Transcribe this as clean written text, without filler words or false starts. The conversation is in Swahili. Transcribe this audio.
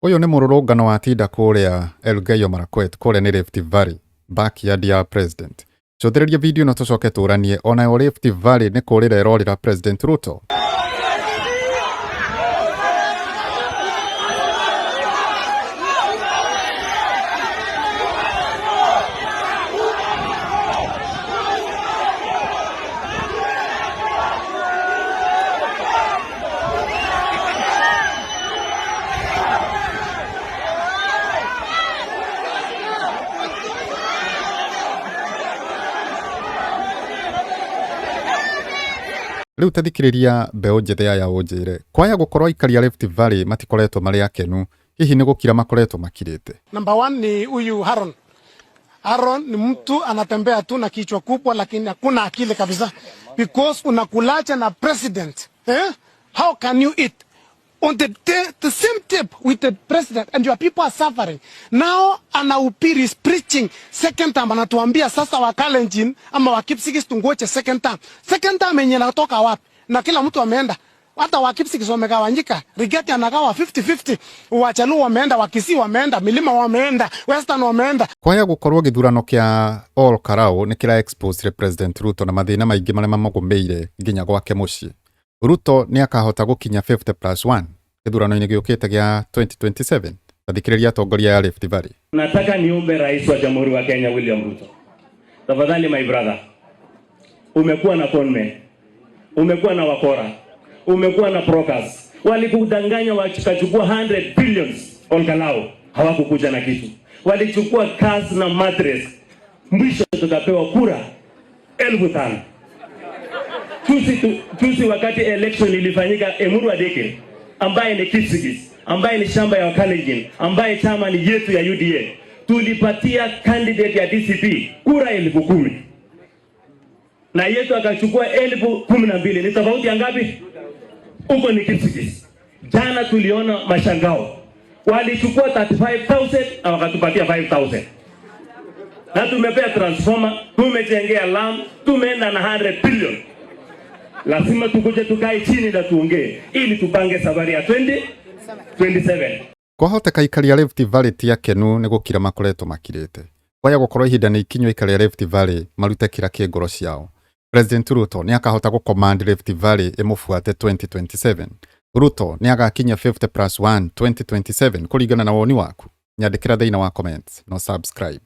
Uyu ni mururungano wa tinda kuria Elgeyo Marakwet kuria ni Rift Valley backyard ya president. Cothĩrĩria video no tucoke turanie ona Rift Valley ni kurira irorira President Ruto. Riu tathikiriria mbeu njithe ya unjire kwaya gukorwo aikari ya Rift Valley matikoretwo mari akenu hihi ni gukira makoretwo makirite. Number 1 ni huyu Haron. Haron ni mtu anatembea tu na kichwa kubwa lakini hakuna akili kabisa, because unakulacha na president. How can you eat on the same table with the president and your people are suffering? Now anaupiri is preaching second time, anatuambia sasa wa Kalenjin ama wa Kipsigis tungoje second time. Second time yenye natoka wapi? Na kila mtu ameenda. Hata wa Kipsigis wamegawanyika. Rigeti anagawa 50-50. Wachalu wameenda, Wakisii wameenda, Milima wameenda, Western wameenda. Kwaya gukorwo githurano kia Ol Karau ni kira expose President Ruto na mathina maingi marema magomeire nginya gwake mucii. Ruto ni akahota gukinya 50+1 githurano-ini giukite gia 2027. Tathikiriria atongoria ya Rift Valley. Nataka niombe rais wa Jamhuri wa Kenya William Ruto, tafadhali my brother, umekuwa na conmen, umekuwa na wakora, umekuwa na brokers, walikudanganya wakachukua 100 billions Ol Kalou, hawakukuja na kitu, walichukua cars na mattress, mwisho tukapewa kura 1500. Tusi wakati election ilifanyika Emuru Adeke, ambaye ni Kipsigis, ambaye ni shamba ya Kalenjin, ambaye chama ni yetu ya UDA, tulipatia candidate ya DCP kura 10,000 na yetu akachukua 12,000. Ni tofauti ya ngapi? Uko ni Kipsigis. Jana tuliona mashangao, walichukua 35,000 na wakatupatia 5,000. Na tumepea transformer, tumejengea lam, tumeenda na 100 billion. Lazima tukuje tukae chini na tuongee ili tupange safari ya 2027. Kwahoteka aikari ya Rift Valley ti akenu ni gukira makoretwo makirite. Kwaya gukorwo ihinda ni ikinyo aikari ya Rift Valley marute kira kingoro ciao. President Ruto ni akahota gucommand Rift Valley imufuate 2027. Ruto ni agakinya 50+1 2027 kuringana na woni waku. Nyandikira thĩinĩ wa comments no subscribe.